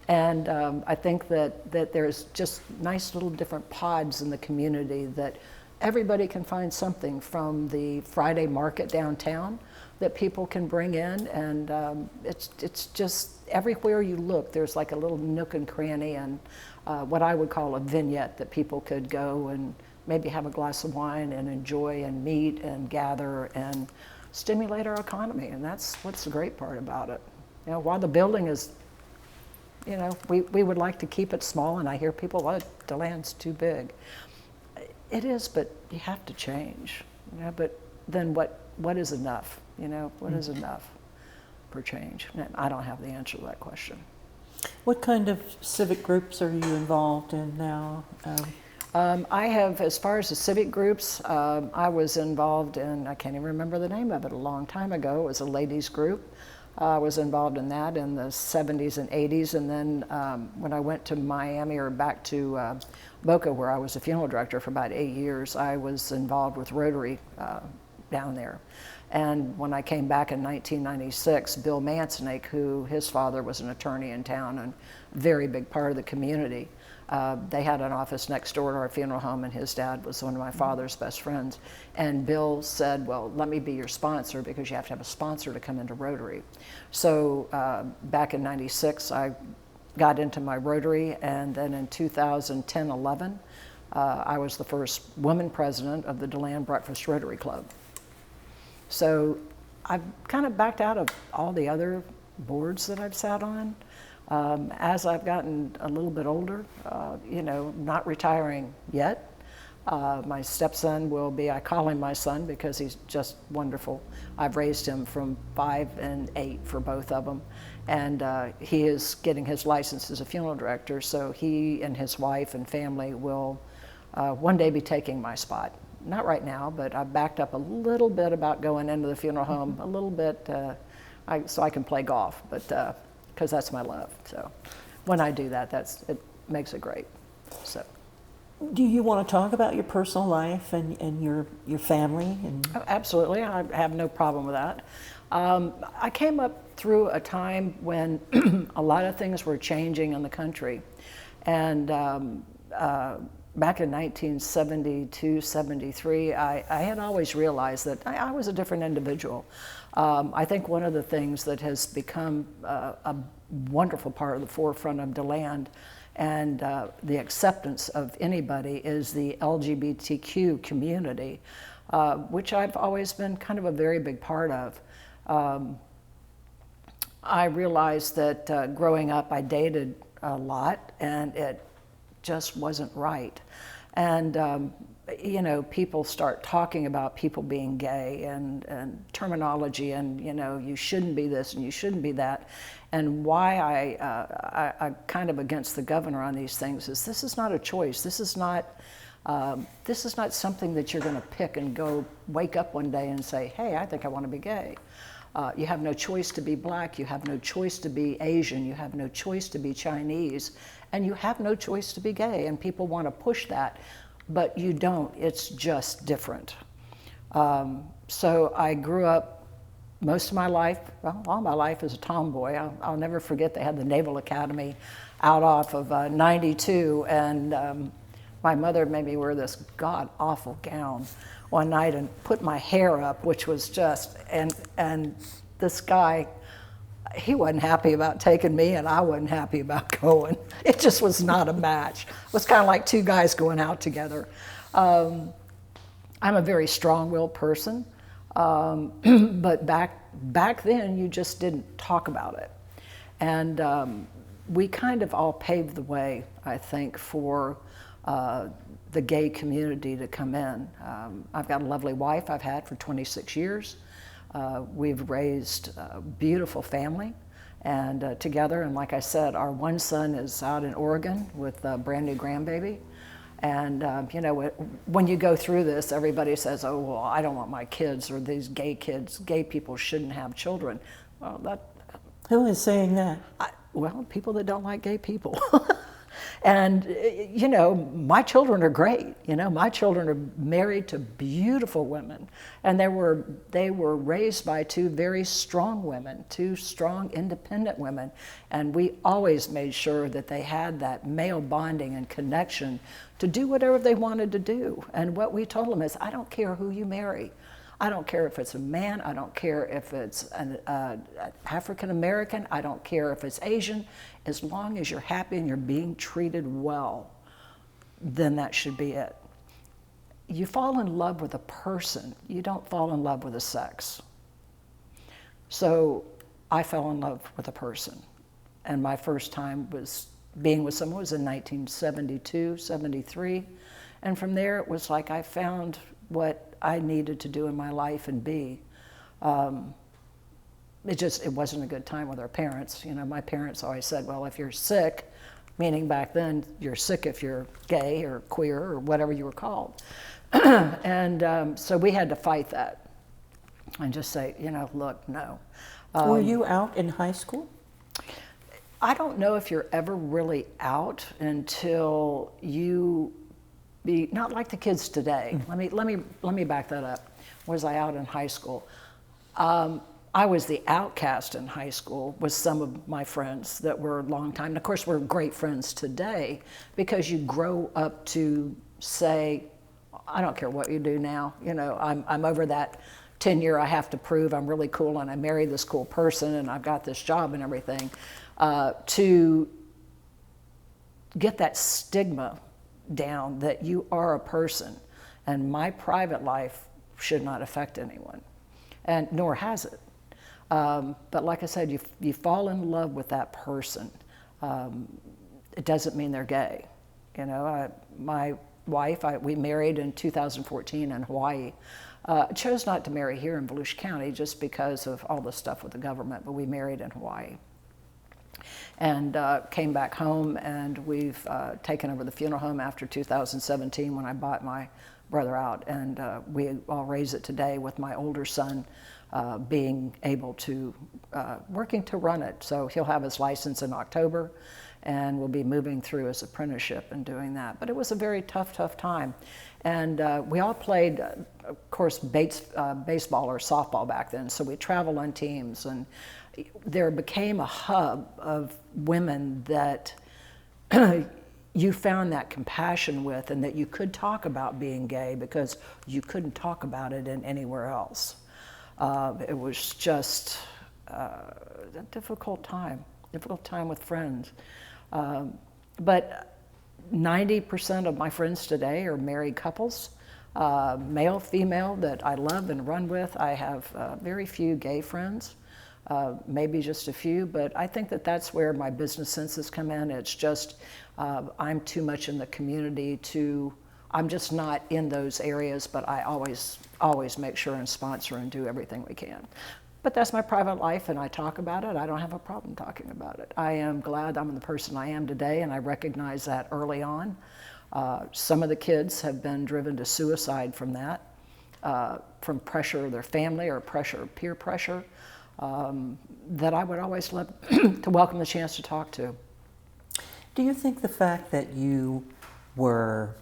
And I think that there's just nice little different pods in the community that everybody can find something, from the Friday market downtown that people can bring in. And it's just everywhere you look, there's like a little nook and cranny and what I would call a vignette that people could go and maybe have a glass of wine and enjoy and meet and gather and stimulate our economy. And that's what's the great part about it. While the building is, we would like to keep it small, and I hear people, oh, DeLand's too big. It is, but you have to change. But then what is enough? What is enough for change? And I don't have the answer to that question. What kind of civic groups are you involved in now? I have, as far as the civic groups, I was involved in, I can't even remember the name of it, a long time ago. It was a ladies group. I was involved in that in the 70s and 80s, and then when I went to Miami, or back to Boca, where I was a funeral director for about 8 years, I was involved with Rotary down there. And when I came back in 1996, Bill Mansonek, who his father was an attorney in town and very big part of the community, they had an office next door to our funeral home, and his dad was one of my father's best friends. And Bill said, well, let me be your sponsor, because you have to have a sponsor to come into Rotary. So back in 96, I got into my Rotary, and then in 2010-11, I was the first woman president of the DeLand Breakfast Rotary Club. So I've kind of backed out of all the other boards that I've sat on. As I've gotten a little bit older, not retiring yet. My stepson will be, I call him my son because he's just wonderful. I've raised him from 5 and 8 for both of them. And he is getting his license as a funeral director, so he and his wife and family will one day be taking my spot. Not right now, but I've backed up a little bit about going into the funeral home, a little bit, so I can play golf, but because that's my love. So when I do that, it makes it great. So. Do you want to talk about your personal life and your family? Oh, absolutely, I have no problem with that. I came up through a time when a lot of things were changing in the country, and back in 1972, 73, I had always realized that I was a different individual. I think one of the things that has become a wonderful part of the forefront of DeLand and the acceptance of anybody is the LGBTQ community, which I've always been kind of a very big part of. I realized that growing up I dated a lot, and it just wasn't right. And people start talking about people being gay and terminology, and you shouldn't be this and you shouldn't be that. And why I'm kind of against the governor on these things is this is not a choice. This is not something that you're going to pick and go wake up one day and say, hey, I think I want to be gay. You have no choice to be black, you have no choice to be Asian, you have no choice to be Chinese, and you have no choice to be gay, and people want to push that, but you don't. It's just different. So I grew up most of my life, well, all my life as a tomboy. I'll never forget they had the Naval Academy out off of 92, and my mother made me wear this god-awful gown one night and put my hair up, which was just, and this guy, he wasn't happy about taking me, and I wasn't happy about going. It just was not a match. It was kind of like two guys going out together. I'm a very strong-willed person, but back then you just didn't talk about it. And we kind of all paved the way, I think, for the gay community to come in. I've got a lovely wife I've had for 26 years. We've raised a beautiful family and together, and like I said, our one son is out in Oregon with a brand new grandbaby. And when you go through this, everybody says, oh, well, I don't want my kids, or these gay people shouldn't have children. Well, Who is saying that? Well, people that don't like gay people. And, my children are great. My children are married to beautiful women. And they were raised by two very strong women, two strong, independent women. And we always made sure that they had that male bonding and connection to do whatever they wanted to do. And what we told them is, I don't care who you marry. I don't care if it's a man, I don't care if it's an African American, I don't care if it's Asian. As long as you're happy and you're being treated well, then that should be it. You fall in love with a person, you don't fall in love with a sex. So I fell in love with a person. And my first time was being with someone was in 1972, 73. And from there, it was like I found what I needed to do in my life and be. It wasn't a good time with our parents. You know, my parents always said, well, if you're sick, meaning back then, you're sick if you're gay or queer or whatever you were called. And so we had to fight that and just say, you know, look, no. Were you out in high school? I don't know if you're ever really out until you be, not like the kids today. Let me back that up. Was I out in high school? I was the outcast in high school with some of my friends that were a long time. And of course, we're great friends today because you grow up to say, I don't care what you do now. You know, I'm over that 10-year I have to prove I'm really cool and I married this cool person and I've got this job and everything. To get that stigma down that you are a person and my private life should not affect anyone, and nor has it. But like I said, you fall in love with that person. It doesn't mean they're gay. You know, my wife, we married in 2014 in Hawaii. Chose not to marry here in Volusia County just because of all the stuff with the government, but we married in Hawaii. And came back home, and we've taken over the funeral home after 2017 when I bought my brother out. And we all raise it today with my older son being able to, working to run it. So he'll have his license in October, and we'll be moving through his apprenticeship and doing that. But it was a very tough time. And we all played, of course, baseball or softball back then, so we traveled on teams, and there became a hub of women that you found that compassion with, and that you could talk about being gay because you couldn't talk about it in anywhere else. It was just a difficult time with friends. But 90% of my friends today are married couples, male, female, that I love and run with. I have very few gay friends, maybe just a few, but I think that that's where my business senses come in. It's just, I'm too much in the community I'm just not in those areas, but I always make sure and sponsor and do everything we can. But that's my private life, and I talk about it. I don't have a problem talking about it. I am glad I'm the person I am today, and I recognize that early on. Some of the kids have been driven to suicide from that, from pressure of their family or peer pressure, that I would always love to welcome the chance to talk to. Do you think the fact that you were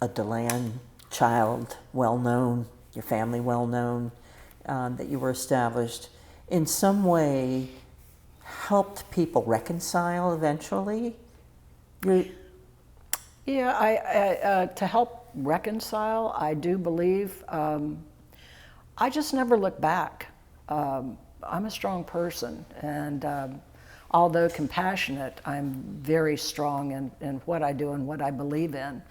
a DeLand child, well-known, your family well-known, that you were established, in some way helped people reconcile eventually? Yeah, to help reconcile, I do believe. I just never look back. I'm a strong person, and although compassionate, I'm very strong in what I do and what I believe in.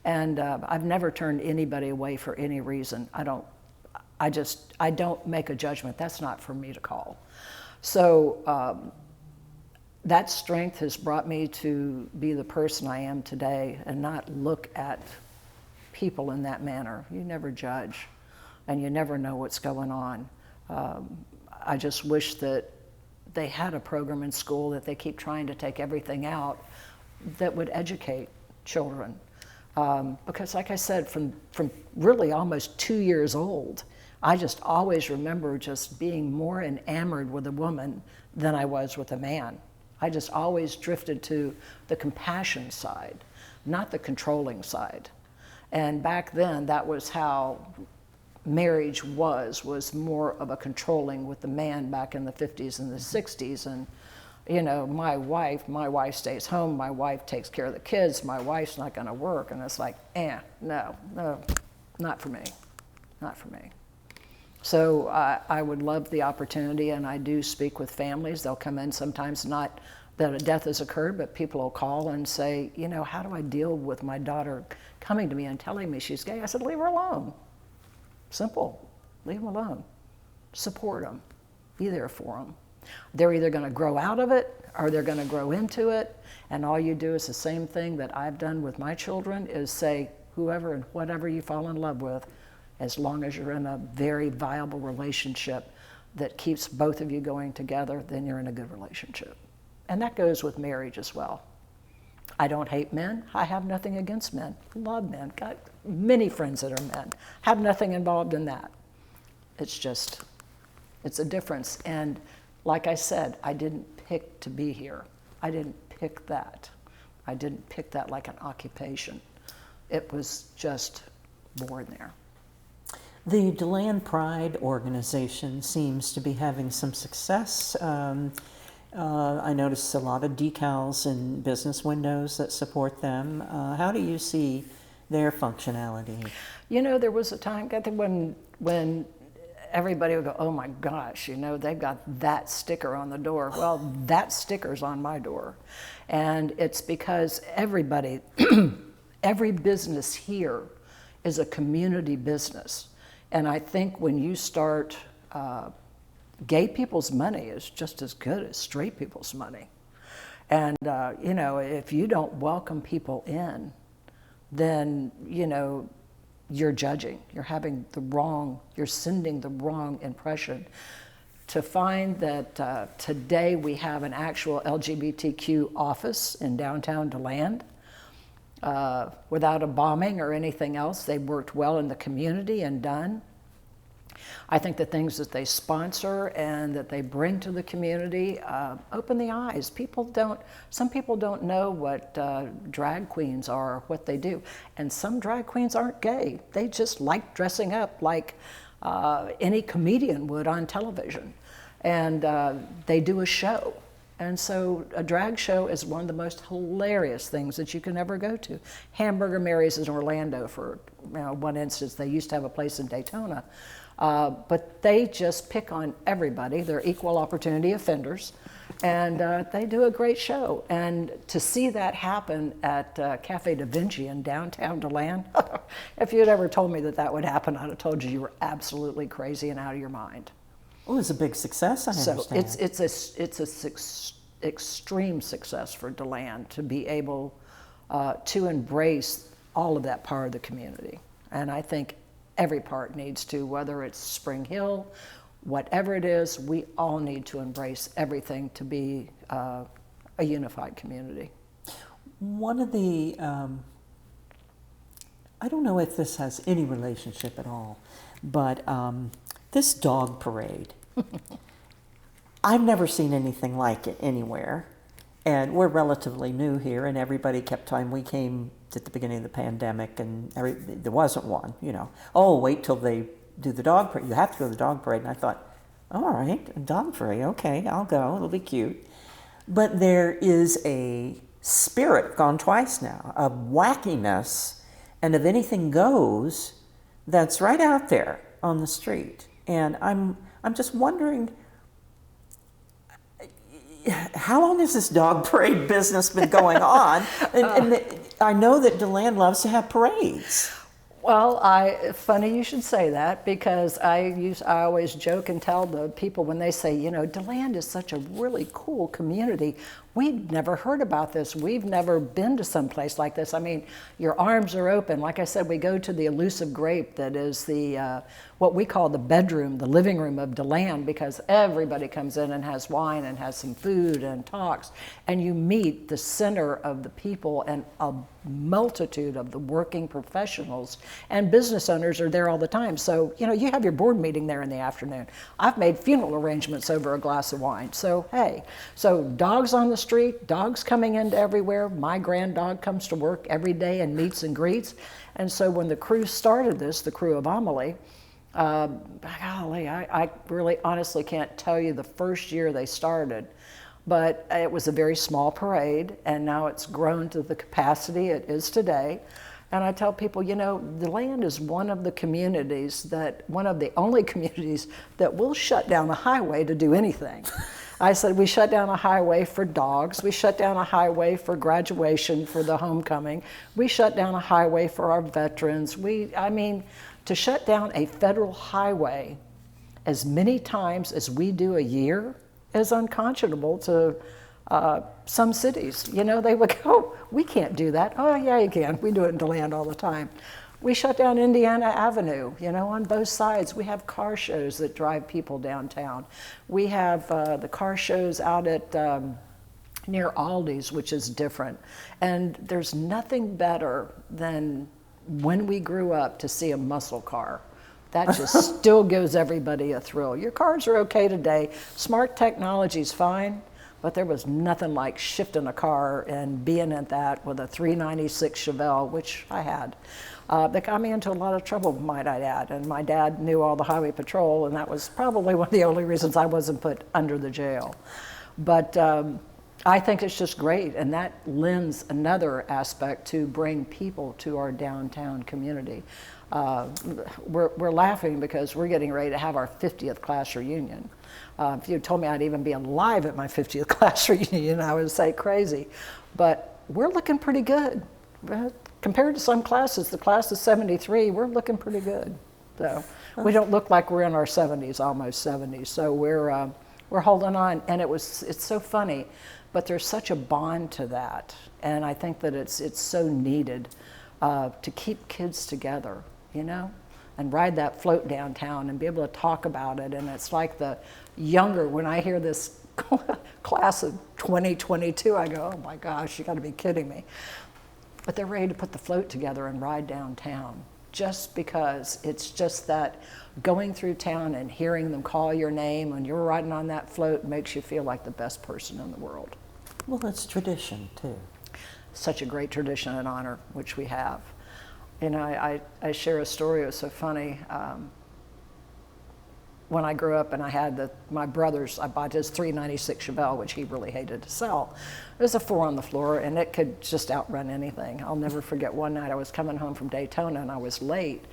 And I've never turned anybody away for any reason. I don't make a judgment. That's not for me to call. So that strength has brought me to be the person I am today and not look at people in that manner. You never judge, and you never know what's going on. I just wish that they had a program in school that they keep trying to take everything out that would educate children. Because like I said, from really almost 2 years old, I just always remember just being more enamored with a woman than I was with a man. I just always drifted to the compassion side, not the controlling side. And back then, that was how marriage was more of a controlling with the man back in the 50s and the 60s. And you know, my wife stays home, my wife takes care of the kids, my wife's not gonna work. And it's like, no, not for me, not for me. So I would love the opportunity, and I do speak with families. They'll come in sometimes, not that a death has occurred, but people will call and say, you know, how do I deal with my daughter coming to me and telling me she's gay? I said, leave her alone. Simple, leave them alone. Support them, be there for them. They're either gonna grow out of it or they're gonna grow into it, and all you do is the same thing that I've done with my children, is say, whoever and whatever you fall in love with, as long as you're in a very viable relationship that keeps both of you going together, then you're in a good relationship. And that goes with marriage as well. I don't hate men. I have nothing against men. Love men. Got many friends that are men. Have nothing involved in that. It's just, it's a difference. And like I said, I didn't pick to be here. I didn't pick that. I didn't pick that like an occupation. It was just born there. The DeLand Pride organization seems to be having some success. I noticed a lot of decals in business windows that support them. How do you see their functionality? You know, there was a time, Kathy, when everybody would go, oh my gosh, you know, they've got that sticker on the door. Well, that sticker's on my door. And it's because everybody, every business here is a community business. And I think when you start, gay people's money is just as good as straight people's money. And, you know, if you don't welcome people in, then, you know, you're judging, you're sending the wrong impression. To find that today we have an actual LGBTQ office in downtown DeLand, without a bombing or anything else, they worked well in the community and done. I think the things that they sponsor and that they bring to the community open the eyes. Some people don't know what drag queens are, or what they do. And some drag queens aren't gay. They just like dressing up like any comedian would on television. And they do a show. And so a drag show is one of the most hilarious things that you can ever go to. Hamburger Mary's in Orlando, for one instance. They used to have a place in Daytona. But they just pick on everybody. They're equal opportunity offenders, and they do a great show. And to see that happen at Cafe Da Vinci in downtown DeLand, if you'd ever told me that that would happen, I'd have told you you were absolutely crazy and out of your mind. Well, it was a big success, I understand. So it's a extreme success for DeLand to be able to embrace all of that part of the community. And I think every part needs to, whether it's Spring Hill, whatever it is, we all need to embrace everything to be a unified community. One of the, I don't know if this has any relationship at all, but this dog parade, I've never seen anything like it anywhere. And we're relatively new here, and everybody kept telling, we came at the beginning of the pandemic, and there wasn't one, you know. Oh, wait till they do the dog parade. You have to go to the dog parade. And I thought, all right, a dog parade, okay, I'll go, it'll be cute. But there is a spirit, gone twice now, of wackiness and of anything goes that's right out there on the street. And I'm just wondering, how long has this dog parade business been going on? And I know that DeLand loves to have parades. Well, funny you should say that, because I always joke and tell the people when they say, you know, DeLand is such a really cool community. We've never heard about this. We've never been to some place like this. I mean, your arms are open. Like I said, we go to the elusive grape that is the what we call the bedroom, the living room of DeLand, because everybody comes in and has wine and has some food and talks, and you meet the center of the people, and a multitude of the working professionals and business owners are there all the time. So, you know, you have your board meeting there in the afternoon. I've made funeral arrangements over a glass of wine. So, hey, so dogs on the street, dogs coming into everywhere. My grand dog comes to work every day and meets and greets. And so when the crew started this, the crew of Amelie, golly, I really honestly can't tell you the first year they started, but it was a very small parade, and now it's grown to the capacity it is today. And I tell people, you know, DeLand is one of the only communities that will shut down a highway to do anything. I said, we shut down a highway for dogs. We shut down a highway for graduation, for the homecoming. We shut down a highway for our veterans. I mean, to shut down a federal highway as many times as we do a year is unconscionable to Some cities, they would go, we can't do that. Oh, yeah, you can. We do it in DeLand all the time. We shut down Indiana Avenue, on both sides. We have car shows that drive people downtown. We have the car shows out at near Aldi's, which is different. And there's nothing better than when we grew up to see a muscle car. That just still gives everybody a thrill. Your cars are okay today. Smart technology's fine, but there was nothing like shifting a car and being at that with a 396 Chevelle, which I had. That got me into a lot of trouble, might I add. And my dad knew all the highway patrol, and that was probably one of the only reasons I wasn't put under the jail. But I think it's just great, and that lends another aspect to bring people to our downtown community. We're laughing because we're getting ready to have our 50th class reunion. If you told me I'd even be alive at my 50th class reunion, I would say crazy. But we're looking pretty good. Compared to some classes, the class of 73, we're looking pretty good. So we don't look like we're in our 70s, almost 70s. So we're holding on, and it's so funny, but there's such a bond to that, and I think that it's so needed to keep kids together, and ride that float downtown and be able to talk about it. And it's like the younger, when I hear this class of 2022, I go, oh my gosh, you got to be kidding me. But they're ready to put the float together and ride downtown, just because it's just that going through town and hearing them call your name when you're riding on that float makes you feel like the best person in the world. Well, that's tradition too. Such a great tradition and honor, which we have. I share a story. It was so funny. When I grew up and I had my brother's, I bought his 396 Chevelle, which he really hated to sell. It was a 4 on the floor, and it could just outrun anything. I'll never forget one night I was coming home from Daytona, and I was late.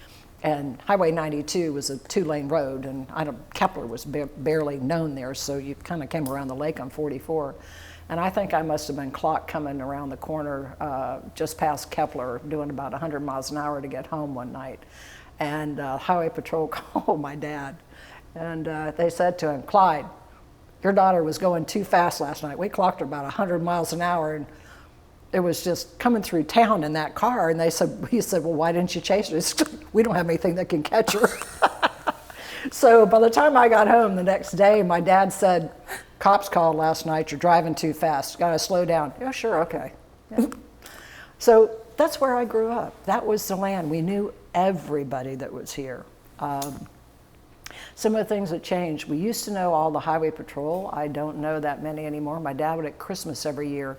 And Highway 92 was a 2-lane road, and Kepler was barely known there, so you kind of came around the lake on 44. And I think I must have been clocked coming around the corner just past Kepler, doing about 100 miles an hour to get home one night. And Highway Patrol called my dad, and they said to him, Clyde, your daughter was going too fast last night. We clocked her about 100 miles an hour, and it was just coming through town in that car. And he said, well, why didn't you chase her? We don't have anything that can catch her. So by the time I got home the next day, my dad said, cops called last night, you're driving too fast, gotta slow down. Yeah, sure, okay. Yeah. So that's where I grew up. That was DeLand. We knew everybody that was here. Some of the things that changed, we used to know all the highway patrol. I don't know that many anymore. My dad would at Christmas every year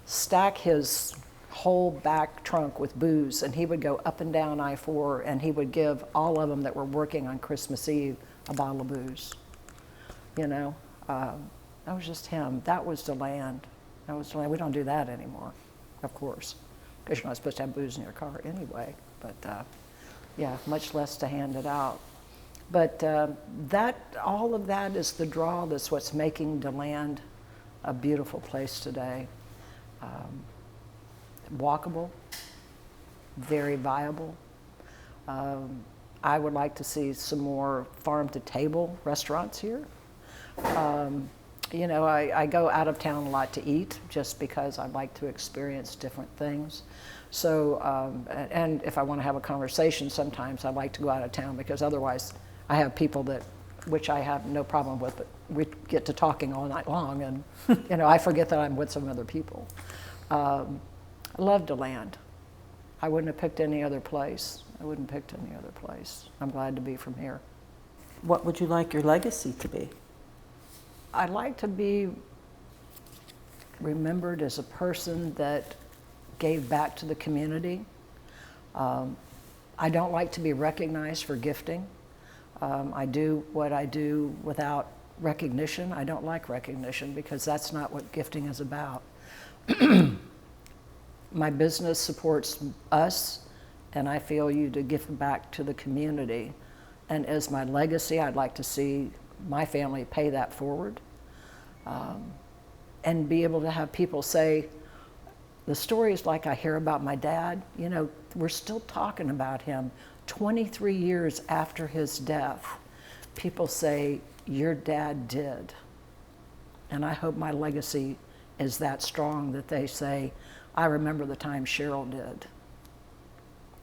stack his whole back trunk with booze, and he would go up and down I-4, and he would give all of them that were working on Christmas Eve a bottle of booze. That was just him. That was DeLand. We don't do that anymore, of course, because you're not supposed to have booze in your car anyway. But yeah, much less to hand it out. But all of that is the draw. That's what's making DeLand a beautiful place today. Walkable, very viable. I would like to see some more farm-to-table restaurants here. I go out of town a lot to eat just because I like to experience different things. So, and if I want to have a conversation, sometimes I like to go out of town because otherwise I have people which I have no problem with, but we get to talking all night long, and I forget that I'm with some other people. I love DeLand. I wouldn't have picked any other place. I'm glad to be from here. What would you like your legacy to be? I'd like to be remembered as a person that gave back to the community. I don't like to be recognized for gifting. I do what I do without recognition. I don't like recognition because that's not what gifting is about. My business supports us, and I feel you to give back to the community. And as my legacy, I'd like to see my family pay that forward, and be able to have people say, the stories like I hear about my dad, we're still talking about him 23 years after his death. People say, your dad did. And I hope my legacy is that strong that they say, I remember the time Cheryl did.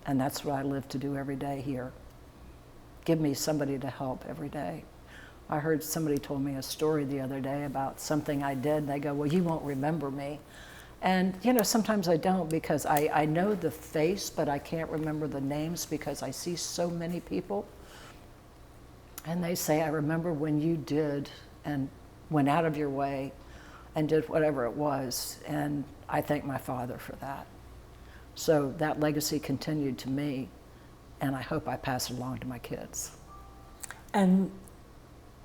And that's what I live to do every day here. Give me somebody to help every day. I heard somebody told me a story the other day about something I did, and they go, well, you won't remember me. And sometimes I don't, because I know the face, but I can't remember the names because I see so many people. And they say, I remember when you did and went out of your way and did whatever it was. And I thank my father for that. So that legacy continued to me, and I hope I pass it along to my kids. And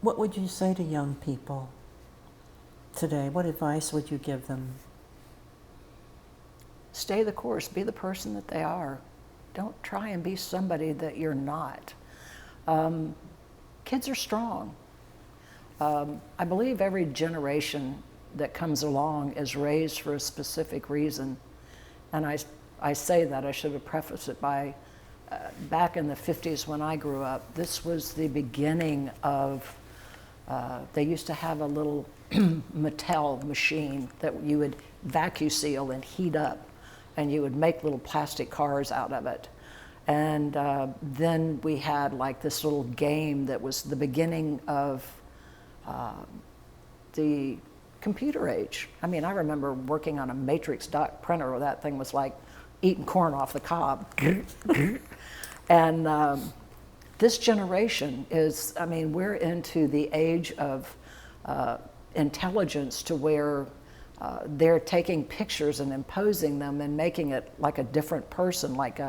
what would you say to young people today? What advice would you give them? Stay the course. Be the person that they are. Don't try and be somebody that you're not. Kids are strong. I believe every generation that comes along is raised for a specific reason. And I say that, I should have prefaced it by, back in the 50s when I grew up, this was the beginning of, they used to have a little Mattel machine that you would vacuum seal and heat up, and you would make little plastic cars out of it. And then we had like this little game that was the beginning of the computer age. I mean, I remember working on a matrix dot printer where that thing was like eating corn off the cob. And this generation is, I mean, we're into the age of intelligence to where they're taking pictures and imposing them and making it like a different person, like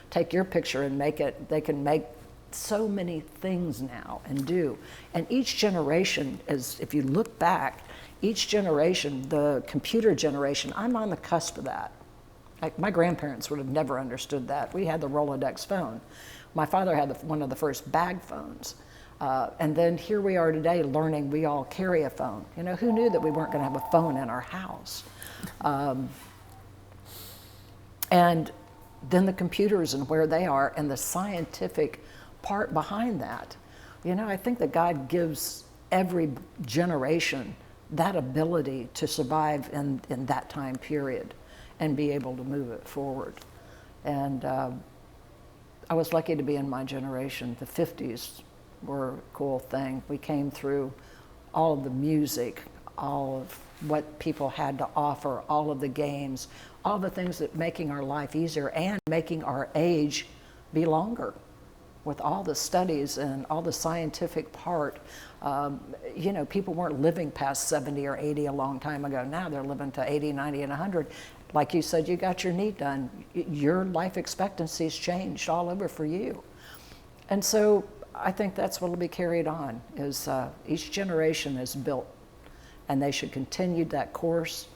take your picture and make it, they can make so many things now and do. And each generation is, if you look back, each generation, the computer generation, I'm on the cusp of that. Like my grandparents would have never understood that. We had the Rolodex phone. My father had one of the first bag phones. And then here we are today learning we all carry a phone. Who knew that we weren't going to have a phone in our house? And then the computers and where they are and the scientific part behind that. I think that God gives every generation that ability to survive in that time period and be able to move it forward. And I was lucky to be in my generation. The 50s were a cool thing. We came through all of the music, all of what people had to offer, all of the games, all the things that making our life easier and making our age be longer. With all the studies and all the scientific part, people weren't living past 70 or 80 a long time ago. Now they're living to 80, 90, and 100. Like you said, you got your knee done. Your life expectancy's changed all over for you. And so I think that's what will be carried on, is each generation is built, and they should continue that course.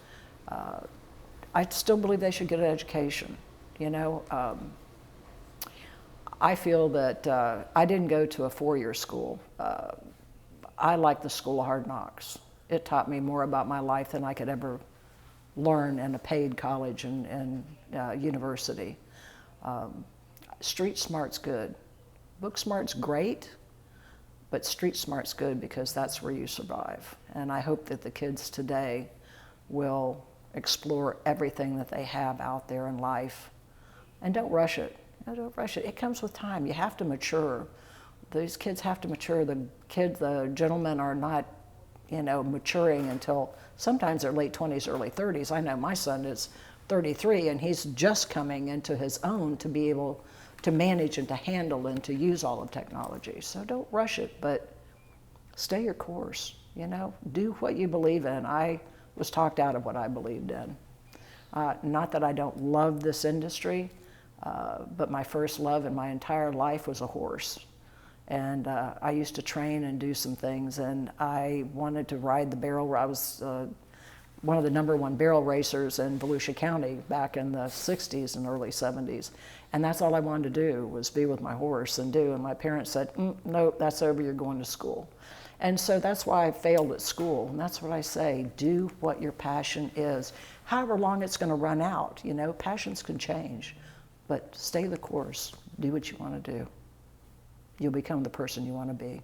I still believe they should get an education, I feel that I didn't go to a four-year school. I like the School of Hard Knocks. It taught me more about my life than I could ever learn in a paid college and university. Street smart's good. Book smart's great, but street smart's good because that's where you survive. And I hope that the kids today will explore everything that they have out there in life, and don't rush it. Don't rush it. It comes with time. You have to mature. These kids have to mature. The gentlemen are not, maturing until sometimes their late 20s, early 30s. I know my son is 33 and he's just coming into his own to be able to manage and to handle and to use all of technology. So don't rush it, but stay your course, do what you believe in. I was talked out of what I believed in. Not that I don't love this industry, but my first love in my entire life was a horse. And I used to train and do some things, and I wanted to ride the barrel. I was one of the #1 barrel racers in Volusia County back in the 60s and early 70s. And that's all I wanted to do, was be with my horse and do. And my parents said, no, that's over, you're going to school. And so that's why I failed at school. And that's what I say, do what your passion is. However long it's going to run out, passions can change. But stay the course, do what you want to do. You'll become the person you want to be.